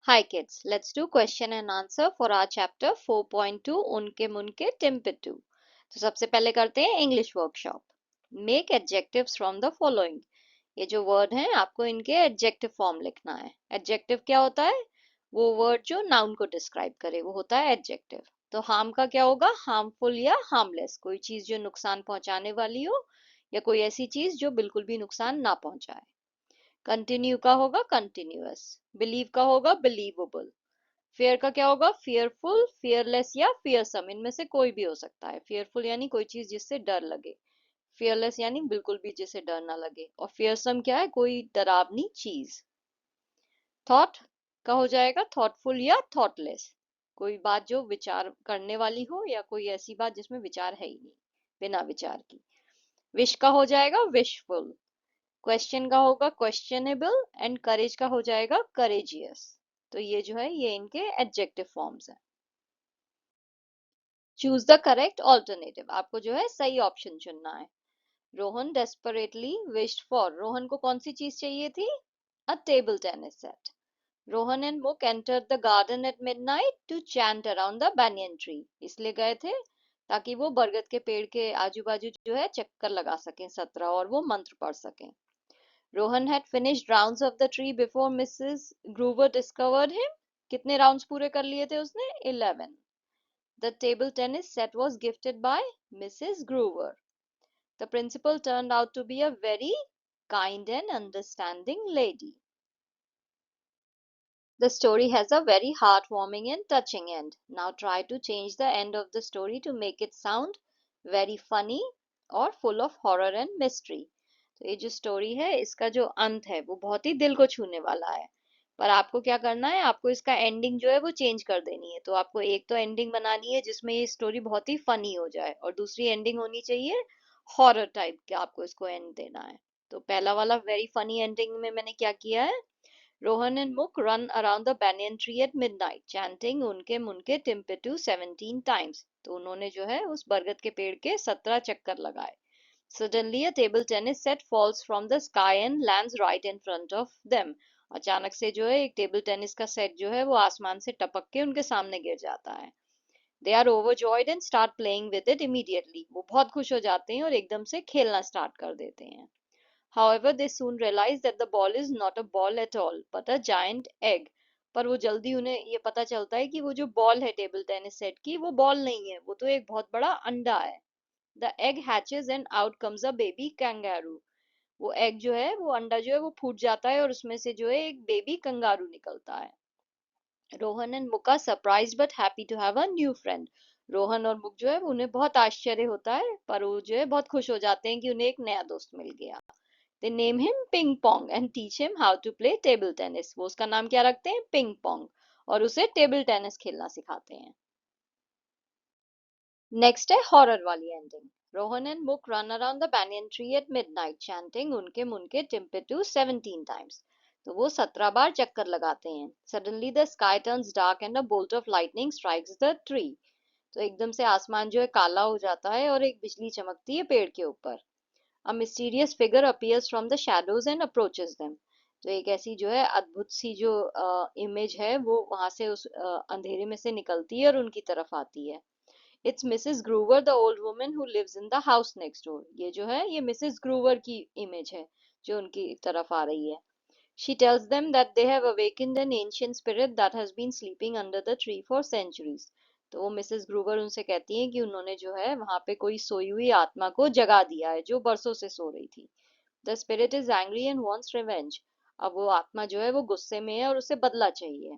Hi kids, let's do question and answer for our chapter 4.2 उनके मुनके टिम्पटू। तो सबसे पहले करते हैं English workshop. Make adjectives from the following. ये जो वर्ड हैं आपको इनके एडजेक्टिव फॉर्म लिखना है। एडजेक्टिव क्या होता है? वो वर्ड जो नाउन को डिस्क्राइब करे वो होता है एडजेक्टिव। तो हार्म का क्या होगा? हार्मफुल या हार्मलेस, कोई चीज जो नुकसान पहुंचाने वाली हो या कोई ऐसी चीज जो बिल्कुल भी नुकसान ना पहुंचाए। कंटिन्यू का होगा कंटिन्यूअस। बिलीव का होगा बिलीवेबल। फेयर का क्या होगा? फियरफुल, फियरलेस या फियरसम, इनमें से कोई भी हो सकता है। फियरफुल यानी कोई चीज जिससे डर लगे, फियरलेस यानी बिल्कुल भी जिससे डर ना लगे, और फियरसम क्या है? कोई डरावनी चीज। थॉट का हो जाएगा थॉटफुल या थॉटलेस, कोई बात जो विचार करने वाली हो या कोई ऐसी बात जिसमें विचार है ही नहीं, बिना विचार की। विश का हो जाएगा विशफुल। क्वेश्चन का होगा क्वेश्चनेबल एंड करेज का हो जाएगा करेजियस। तो ये जो है ये इनके एडजेक्टिव फॉर्म्स हैं। चूज द करेक्ट ऑल्टरनेटिव, आपको जो है सही ऑप्शन चुनना है। Rohan desperately wished for, Rohan को कौन सी चीज चाहिए थी? A table tennis set. Rohan and Muk entered the garden at midnight to chant around the banyan tree, इसलिए गए थे ताकि वो बरगद के पेड़ के आजू बाजू जो है चक्कर लगा सकें 17 और वो मंत्र पढ़ सकें। Rohan had finished rounds of the tree before Mrs. Groover discovered him. कितने राउंड्स पूरे कर लिए थे उसने? 11. The table tennis set was gifted by Mrs. Groover. The principal turned out to be a very kind and understanding lady. The story has a very heartwarming and touching end. Now try to change the end of the story to make it sound very funny or full of horror and mystery. तो ये जो story है इसका जो अंत है वो बहुत ही दिल को छूने वाला है, पर आपको क्या करना है? आपको इसका एंडिंग जो है वो चेंज कर देनी है। तो आपको एक तो एंडिंग बनानी है जिसमें ये स्टोरी बहुत ही फनी हो जाए, और दूसरी एंडिंग होनी चाहिए हॉरर टाइप के, आपको इसको एंड देना है। तो पहला वाला वेरी फनी एंडिंग में मैंने क्या किया है? रोहन एंड मुक run around the banyan tree at midnight chanting उनके मुनके टिम्पेटू 17 times। तो उन्होंने जो है उस बरगद के पेड़ के 17 चक्कर लगाए। Suddenly a table tennis set falls from the sky and lands right in front of them। अचानक से जो है एक टेबल टेनिस का सेट जो है वो आसमान से टपक के उनके सामने गिर जाता है। They are overjoyed and start playing with it immediately। वो बहुत खुश हो जाते हैं और एकदम से खेलना स्टार्ट कर देते हैं। However, they soon realize that the ball is not a ball at all, but a giant egg। पर वो जल्दी उन्हें ये पता चलता है कि वो जो बॉल है टेबल टेनिस सेट की वो बॉल नहीं है, वो तो एक बहुत बड़ा अंडा है। The egg hatches and out comes a baby kangaroo। वो एग जो है वो अंडा जो है वो फूट जाता है और उसमें से जो है एक बेबी कंगारू निकलता है। Rohan and Muk are surprised but happy to have a new friend. Rohan और मुक जो है उन्हें बहुत आश्चर्य होता है पर वो जो है बहुत खुश हो जाते हैं कि उन्हें एक नया दोस्त मिल गया। They name him Ping Pong and teach him how to play table tennis। वो उसका नाम क्या रखते हैं? पिंग पोंग, और उसे टेबल टेनिस खेलना सिखाते हैं। नेक्स्ट है हॉरर वाली एंडिंग। रोहन एंड मुक run around the banyan tree at midnight chanting उनके मुनके टिम्पेटू 17 times। तो वो 17 बार चक्कर लगाते हैं। Suddenly the sky turns dark and a bolt of lightning strikes the tree। तो एकदम से आसमान जो है काला हो जाता है और एक बिजली चमकती है पेड़ के ऊपर। A mysterious figure appears from the shadows and approaches them। तो एक ऐसी जो है अद्भुत सी जो इमेज है वो वहां से उस अंधेरे में से निकलती है और उनकी तरफ आती है। It's Mrs Grover the old woman who lives in the house next door. ये जो है ये मिसेस ग्रूवर की इमेज है जो उनकी तरफ आ रही है। She tells them that they have awakened an ancient spirit that has been sleeping under the tree for centuries। तो वो मिसेस ग्रूवर उनसे कहती हैं कि उन्होंने जो है वहां पे कोई सोई हुई आत्मा को जगा दिया है जो बरसों से सो रही थी। The spirit is angry and wants revenge। अब वो आत्मा जो है वो गुस्से में है और उसे बदला चाहिए।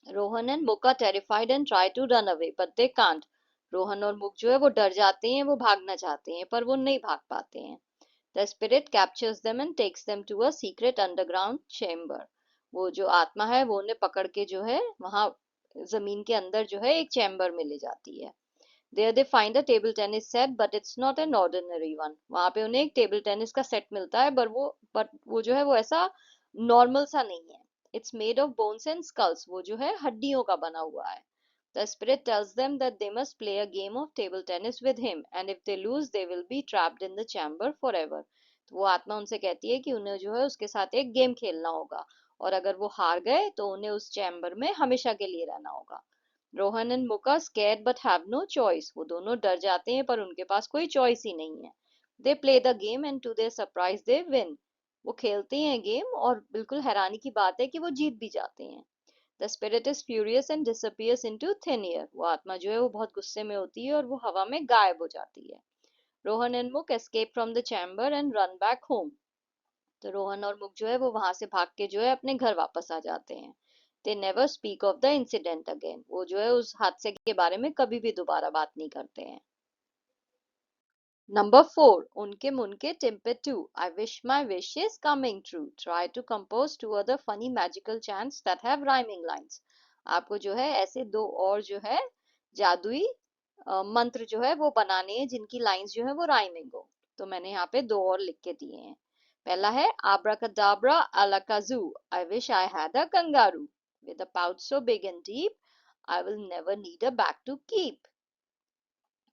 Rohan and Muk are terrified and try to run away but they can't. Rohan और मुक जो है वो डर जाते हैं, वो भागना चाहते हैं पर वो नहीं भाग पाते हैं। The spirit captures them and takes them to a secret underground chamber। वो जो आत्मा है वो उन्हें पकड़ के जो है वहां जमीन के अंदर जो है एक चैम्बर में ले जाती है। There they find a table tennis set but it's not an ordinary one। वहां पे उन्हें एक टेबल टेनिस का सेट मिलता है पर वो जो है वो ऐसा नॉर्मल सा नहीं है। It's made of bones and skulls। वो जो है हड्डियों का बना हुआ है। The spirit tells them that they must play a game of table tennis with him and if they lose they will be trapped in the chamber forever। तो वो आत्मा उनसे कहती है कि उन्हें जो है उसके साथ एक गेम खेलना होगा और अगर वो हार गए तो उन्हें उस चैम्बर में हमेशा के लिए रहना होगा। Rohan and Muk are scared but have no choice. वो दोनों डर जाते हैं पर उनके पास कोई चॉइस ही नहीं है। They play the game and to their surprise they win. वो खेलते हैं गेम और बिल्कुल हैरानी की बात है कि वो जीत भी जाते हैं। The spirit is furious and disappears into thin air. वो आत्मा जो है वो बहुत गुस्से में होती है और वो हवा में गायब हो जाती है। रोहन एंड मुक escape from the chamber and run back home. तो रोहन और मुक जो है वो वहां से भाग के जो है अपने घर वापस आ जाते हैं। They never speak of the incident again. वो जो है उस हादसे के बारे में कभी भी दोबारा बात नहीं करते हैं। Number 4. Unke Munke Timpettu. I wish my wish is coming true. Try to compose two other funny magical chants that have rhyming lines. आपको जो है ऐसे दो और जो है जादुई मंत्र जो है वो बनाने हैं जिनकी लाइंस जो है वो राइमिंग हो। तो मैंने यहाँ पे दो और लिख के दिए हैं। पहला है abracadabra alakazoo. I wish I had a kangaroo. With a pouch so big and deep, I will never need a bag to keep.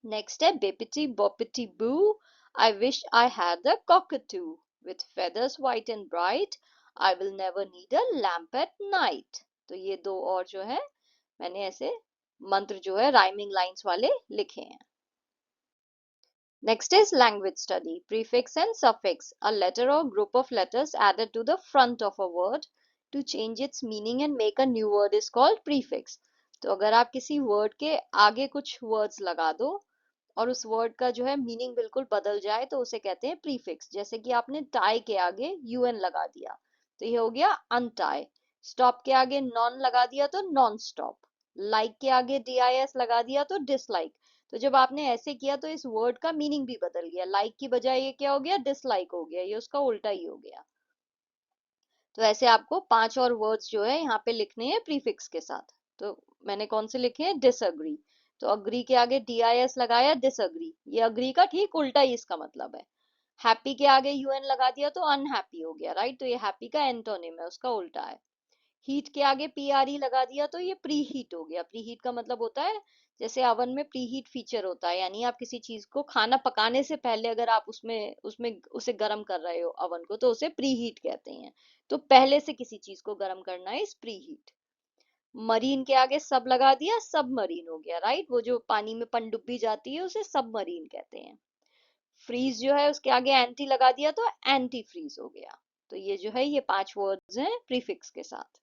Next है bippity boppity boo. I wish I had a cockatoo. With feathers white and bright, I will never need a lamp at night. तो ये दो और जो है मैंने ऐसे मंत्र जो है राइमिंग लाइंस वाले लिखे हैं। Next is language study. Prefix and suffix. A letter or group of letters added to the front of a word to change its meaning and make a new word is called prefix. तो अगर आप किसी word के आगे कुछ words लगा दो और उस वर्ड का जो है मीनिंग बिल्कुल बदल जाए तो उसे कहते हैं प्रीफिक्स। जैसे कि आपने टाई के आगे यूएन लगा दिया तो ये हो गया अनटाई। स्टॉप के आगे नॉन लगा दिया तो नॉन स्टॉप। लाइक के आगे DIS लगा दिया तो डिसलाइक। तो जब आपने ऐसे किया तो इस वर्ड का मीनिंग भी बदल गया। लाइक की बजाय ये क्या हो गया, डिसलाइक हो गया। ये उसका उल्टा ही हो गया। तो ऐसे आपको 5 और वर्ड्स जो है यहाँ पे लिखने हैं प्रीफिक्स के साथ। तो मैंने कौन से लिखे हैं, डिसअग्री। तो अग्री के आगे DIS लगाया, डिसअग्री। ये अग्री का ठीक उल्टा ही इसका मतलब है। हैप्पी के आगे UN लगा दिया तो अनहैप्पी हो गया, राइट। तो ये हैप्पी का एंटोनिम है, उसका उल्टा है। हीट के आगे PRE लगा दिया तो ये प्री हीट हो गया। प्री हीट का मतलब होता है जैसे अवन में प्री हीट फीचर होता है, यानी आप किसी चीज को खाना पकाने से पहले अगर आप उसमें उसमें उसे गर्म कर रहे हो अवन को तो उसे प्री हीट कहते हैं। तो पहले से किसी चीज को गर्म करना है इस प्री हीट। मरीन के आगे सब लगा दिया, सब मरीन हो गया, राइट। वो जो पानी में पनडुब्बी जाती है उसे सब मरीन कहते हैं। फ्रीज जो है उसके आगे एंटी लगा दिया तो एंटी फ्रीज हो गया। तो ये जो है ये 5 वर्ड्स हैं प्रीफिक्स के साथ।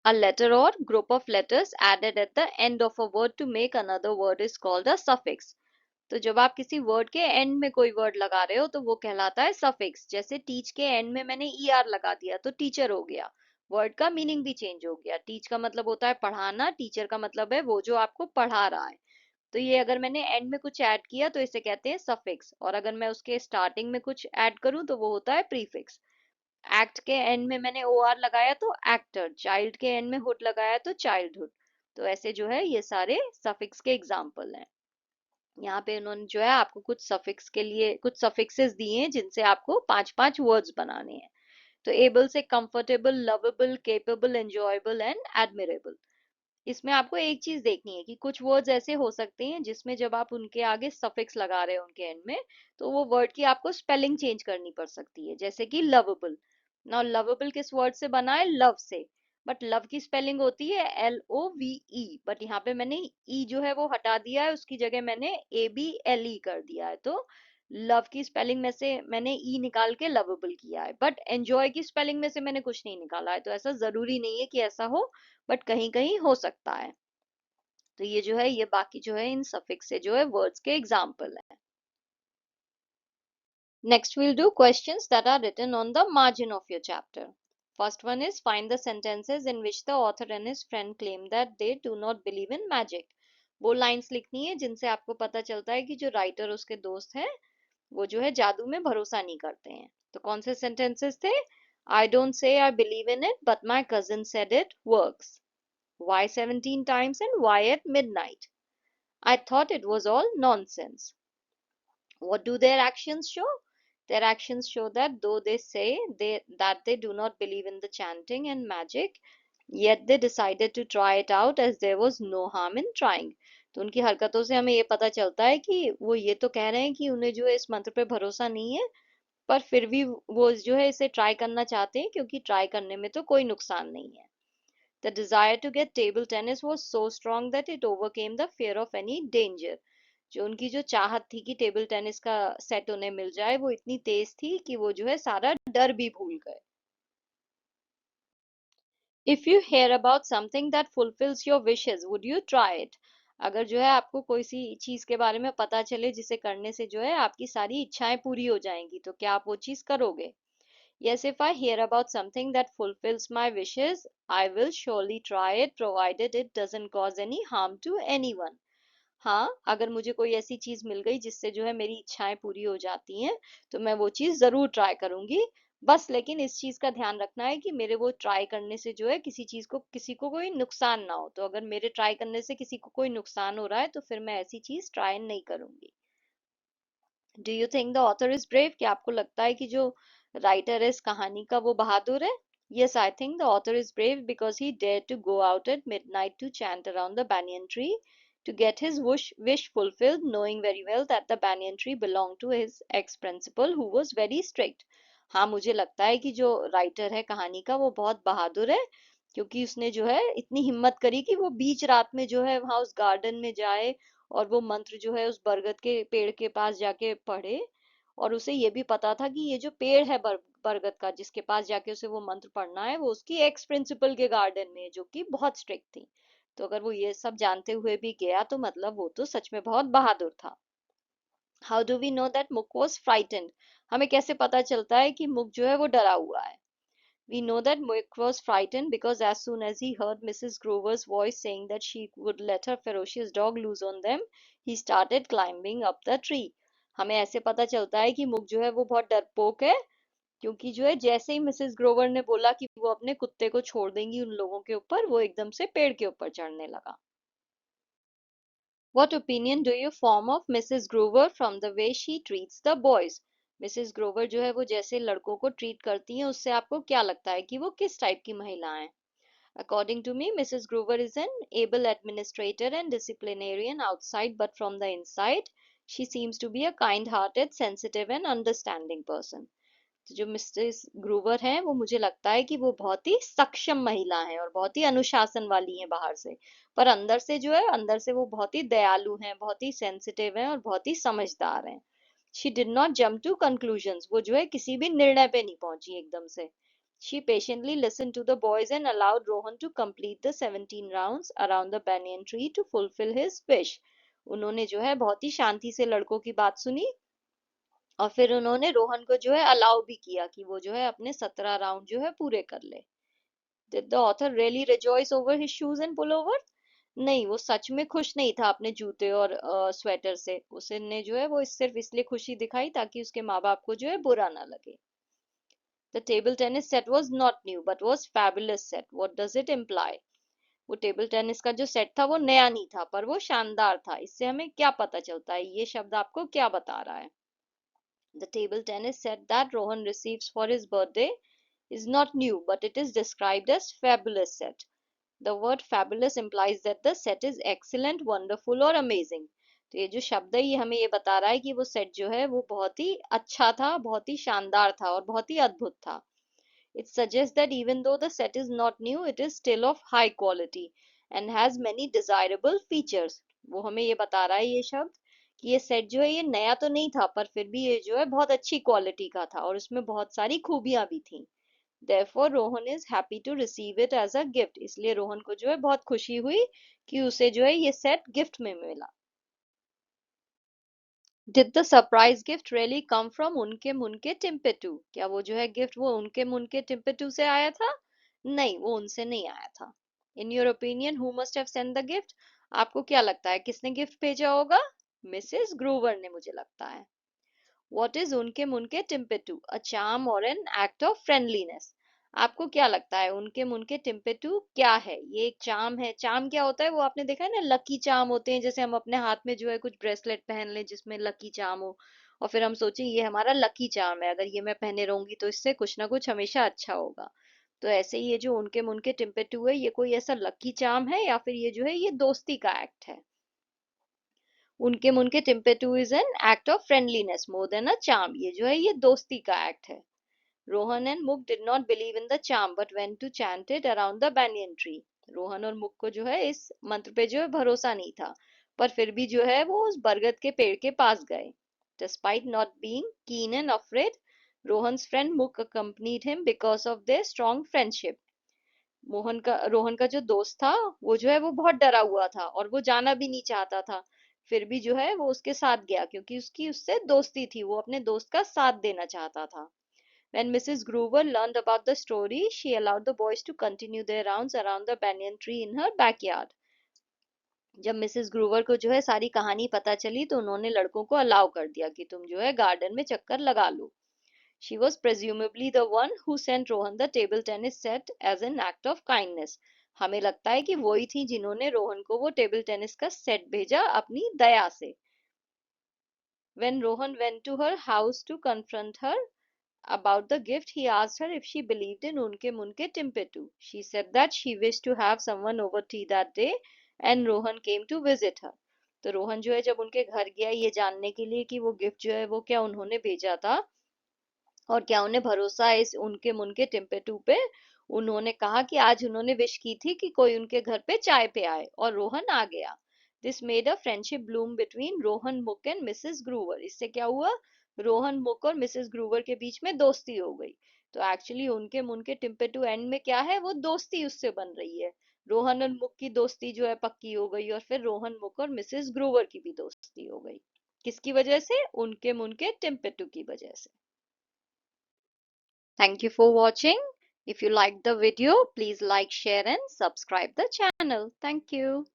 A letter or group of letters added at the end of a word to make another word is called a suffix. तो जब आप किसी वर्ड के एंड में कोई वर्ड लगा रहे हो तो वो कहलाता है सफिक्स। जैसे टीच के एंड में मैंने ER लगा दिया तो टीचर हो गया। वर्ड का मीनिंग भी चेंज हो गया। टीच का मतलब होता है पढ़ाना, टीचर का मतलब है वो जो आपको पढ़ा रहा है। तो ये अगर मैंने एंड में कुछ ऐड किया तो इसे कहते हैं सफिक्स, और अगर मैं उसके स्टार्टिंग में कुछ ऐड करूं तो वो होता है प्रीफिक्स। एक्ट के एंड में मैंने OR लगाया तो एक्टर, चाइल्ड के एंड में हुड लगाया तो चाइल्डहुड। तो ऐसे जो है ये सारे सफिक्स के एग्जाम्पल हैं। यहाँ पे उन्होंने जो है आपको कुछ सफिक्स के लिए कुछ सफिक्सेस दिए हैं जिनसे आपको 5-5 वर्ड्स बनाने हैं। तो एबल से comfortable, lovable, capable, enjoyable and admirable. इसमें आपको एक चीज देखनी है कि कुछ वर्ड्स ऐसे हो सकते हैं जिसमें जब आप उनके आगे सफिक्स लगा रहे हो उनके एंड में तो वो वर्ड की आपको स्पेलिंग चेंज करनी पड़ सकती है। जैसे कि लवेबल। नाउ लवेबल किस वर्ड से बना है, लव से। बट लव की स्पेलिंग होती है LOVE। बट यहाँ पे मैंने ई जो है वो हटा दिया है, उसकी जगह मैंने ABLE कर दिया है। तो लव की स्पेलिंग में से मैंने ई निकाल के लवेबल किया है, बट एंजॉय की स्पेलिंग में से मैंने कुछ नहीं निकाला है। तो ऐसा जरूरी नहीं है कि ऐसा हो, बट कहीं कहीं हो सकता है। तो ये जो है ये बाकी जो है इन सफिक्स से जो है वर्ड्स के एग्जाम्पल है। Next we'll do questions that are written on the margin of your chapter. First one is find the sentences in which the author and his friend claim that they do not believe in magic. वो lines लिखनी है जिनसे आपको पता चलता है कि जो राइटर उसके दोस्त हैं वो जो है जादू में भरोसा नहीं करते हैं। तो कौन से सेंटेंसेस थे, I don't say I believe in it but my cousin said it works. Why 17 times and why at midnight? I thought it was all nonsense. What do their actions show? Their actions show that though they say that they do not believe in the chanting and magic, yet they decided to try it out as there was no harm in trying. तो उनकी हरकतों से हमें ये पता चलता है कि वो ये तो कह रहे हैं कि उन्हें जो है इस मंत्र पे भरोसा नहीं है, पर फिर भी वो जो है इसे ट्राई करना चाहते हैं क्योंकि ट्राई करने में तो कोई नुकसान नहीं है. The desire to get table tennis was so strong that it overcame the fear of any danger. जो उनकी जो चाहत थी कि टेबल टेनिस का सेट उन्हें मिल जाए वो इतनी तेज थी कि वो जो है सारा डर भी भूल गए. If you hear about something that fulfills your wishes, would you try it? अगर जो है आपको कोई सी चीज के बारे में पता चले जिसे करने से जो है आपकी सारी इच्छाएं पूरी हो जाएंगी तो क्या आप वो चीज करोगे? Yes, if I hear about something that fulfills my wishes, I will surely try it provided it doesn't cause any harm to anyone. हाँ, अगर मुझे कोई ऐसी चीज मिल गई जिससे जो है मेरी इच्छाएं पूरी हो जाती हैं तो मैं वो चीज जरूर ट्राई करूंगी. बस लेकिन इस चीज का ध्यान रखना है कि मेरे वो ट्राई करने से जो है किसी को कोई नुकसान ना हो. तो अगर मेरे ट्राई करने से किसी को कोई नुकसान हो रहा है तो फिर मैं ऐसी चीज ट्राई नहीं करूंगी. Do you think the author is brave? क्या आपको लगता है कि जो राइटर है इस कहानी का वो बहादुर है? Yes, I think the author is brave because he dared to go out at midnight to chant around the banyan tree to get his wish fulfilled, knowing very well that the banyan tree belonged to his ex-principal who was very strict. हाँ, मुझे लगता है कि जो writer है कहानी का वो बहुत बहादुर है क्योंकि उसने जो है इतनी हिम्मत करी कि वो बीच रात में जो है वहां उस गार्डन में जाए और वो मंत्र जो है उस बरगद के पेड़ के पास जाके पढ़े. और उसे ये भी पता था कि ये जो पेड़ है बरगद का जिसके पास जाके उसे वो मंत्र पढ़ना है वो उसकी एक्स प्रिंसिपल के गार्डन में है जो कि बहुत स्ट्रिक्ट थी. तो अगर वो ये सब जानते हुए भी गया तो मतलब वो तो सच में बहुत बहादुर था. How do we know that Muk was frightened? हमें कैसे पता चलता है कि मुक जो है वो डरा हुआ है? We know that Muik was frightened because as soon as he heard Mrs. Grover's voice saying that she would let her ferocious dog loose on them, he started climbing up the tree. हमें ऐसे पता चलता है कि मुक जो है वो बहुत डरपोक है क्योंकि जो है जैसे ही मिसेस ग्रोवर ने बोला कि वो अपने कुत्ते को छोड़ देंगी उन लोगों के ऊपर वो एकदम से पेड़ के ऊपर चढ़ने लगा. What opinion do you form of Mrs. Grover from the way she treats the boys? Mrs Grover जो है वो जैसे लड़कों को ट्रीट करती हैं उससे आपको क्या लगता है कि वो किस टाइप की महिला हैं? According to me, Mrs. Grover is an able administrator and disciplinarian outside, but from the inside, she seems to be a kind-hearted, sensitive and understanding person. तो जो मिसेस ग्रूवर हैं वो मुझे लगता है कि वो बहुत ही सक्षम महिला हैं और बहुत ही अनुशासन वाली हैं बाहर से. पर अंदर से जो है अंदर से वो बहुत ही दयालु हैं, बहुत ही सेंसिटिव हैं और बहुत ही समझदार हैं. She did not jump to conclusions. वो जो है किसी भी निर्णय पे नहीं पहुंची एकदम से. She patiently listened to the boys and allowed Rohan to complete the 17 rounds around the banyan tree to fulfill his wish. उन्होंने जो है बहुत ही शांति से लड़कों की बात सुनी और फिर उन्होंने रोहन को जो है अलाउ भी किया कि वो जो है अपने 17 राउंड जो है पूरे कर ले. Did the author really rejoice over his shoes and pullover? नहीं, वो सच में खुश नहीं था अपने जूते और स्वेटर से. उसने जो है वो सिर्फ इसलिए खुशी दिखाई ताकि उसके माँ बाप को जो है बुरा ना लगे. The table tennis set was not new but was fabulous set. What does it imply? वो टेबल टेनिस का जो सेट था वो नया नहीं था पर वो शानदार था. इससे हमें क्या पता चलता है? ये शब्द आपको क्या बता रहा है? The table tennis set that Rohan receives for his birthday is not new, but it is described as fabulous set. The word fabulous implies that the set is excellent, wonderful और amazing. तो ये जो शब्द है ये हमें ये बता रहा है कि वो सेट जो है वो बहुत ही अच्छा था, बहुत ही शानदार था और बहुत ही अद्भुत था. It suggests that even though the set is not new, it is still of high quality and has many desirable features. वो हमें ये बता रहा है ये शब्द कि ये सेट जो है ये नया तो नहीं था पर फिर भी ये जो है बहुत अच्छी क्वालिटी का था और उसमें बहुत सारी खूबियां भी थी. Therefore, Rohan is happy to receive it as a gift. इसलिए रोहन को जो है बहुत खुशी हुई कि उसे जो है ये सेट गिफ्ट में मिला. Did the surprise gift really come from उनके मुनके टिम्पेटू? क्या वो जो है गिफ्ट वो उनके मुनके टिम्पेटू से आया था? नहीं, वो उनसे नहीं आया था. In your opinion, who must have sent the gift? आपको क्या लगता है किसने गिफ्ट भेजा होगा? मिसेस ग्रूवर ने मुझे लगता है. What is उनके मुनके टिम्पेटू? A charm or an act of friendliness. आपको क्या लगता है उनके मुनके टिम्पेटू क्या है? ये एक चार्म है. चार्म क्या होता है वो आपने देखा है ना, लकी चार्म होते हैं जैसे हम अपने हाथ में जो है कुछ ब्रेसलेट पहन लें जिसमें लकी चार्म हो और फिर हम सोचें ये हमारा लकी चार्म है, अगर ये मैं पहने रहूंगी तो इससे कुछ ना कुछ हमेशा अच्छा होगा. तो ऐसे ही ये जो उनके मुनके टिम्पेटू है ये कोई ऐसा लकी चार्म है या फिर ये जो है ये दोस्ती का एक्ट है. उनके मुनके टिम्पेटू is an act of friendliness more than a charm, ये जो है ये दोस्ती का एक्ट है. Rohan and Muk did not believe in the charm but went to chant it around the banyan tree. Rohan और मुक को जो है इस मंत्र पे जो है भरोसा नहीं था, पर फिर भी जो है वो उस बरगद के पेड़ के पास गए. Despite not being keen and afraid, Rohan's friend Muk accompanied him because of their strong friendship. Rohan का जो दोस्त था वो जो है वो बहुत डरा हुआ था और वो जाना भी नहीं चाहता था. फिर भी जो है वो उसके साथ गया क्योंकि उसकी उससे दोस्ती थी, वो अपने दोस्त का साथ देना चाहता था. When Mrs. Groover learned about the story, she allowed the boys to continue their rounds around the banyan tree in her backyard. जब मिसेस ग्रूवर को जो है सारी कहानी पता चली तो उन्होंने लड़कों को अलाउ कर दिया कि तुम जो है गार्डन में चक्कर लगा लो. She was presumably the one who sent Rohan the table tennis set as an act of kindness. हमें लगता है कि वही थी जिन्होंने रोहन को वो टेबल टेनिस का सेट भेजा अपनी दया से. When Rohan went to her house to confront her about the gift, he asked her if she believed in Unke Munke Timpetu. She said that she wished to have someone over tea that day and Rohan came to visit her. तो रोहन जो है जब उनके घर गया ये जानने के लिए कि वो गिफ्ट जो है वो क्या उन्होंने भेजा था और क्या उन्हें भरोसा है इस उनके मुनके टिम्पेटू पे, उन्होंने कहा कि आज उन्होंने विश की थी कि कोई उनके घर पे चाय पे आए और रोहन आ गया. This made a friendship Bloom between Rohan मुक एंड मिसेस ग्रूवर. इससे क्या हुआ, रोहन मुक और मिसेस ग्रूवर के बीच में दोस्ती हो गई. तो एक्चुअली उनके मुनके टिम्पेटू एंड में क्या है, वो दोस्ती उससे बन रही है. रोहन और मुक की दोस्ती जो है पक्की हो गई और फिर रोहन मुक और मिसेस ग्रूवर की भी दोस्ती हो गई. किसकी वजह से, उनके मुनके टिम्पेटू की वजह से. Thank you for watching. If you liked the video, please like, share and subscribe the channel. Thank you.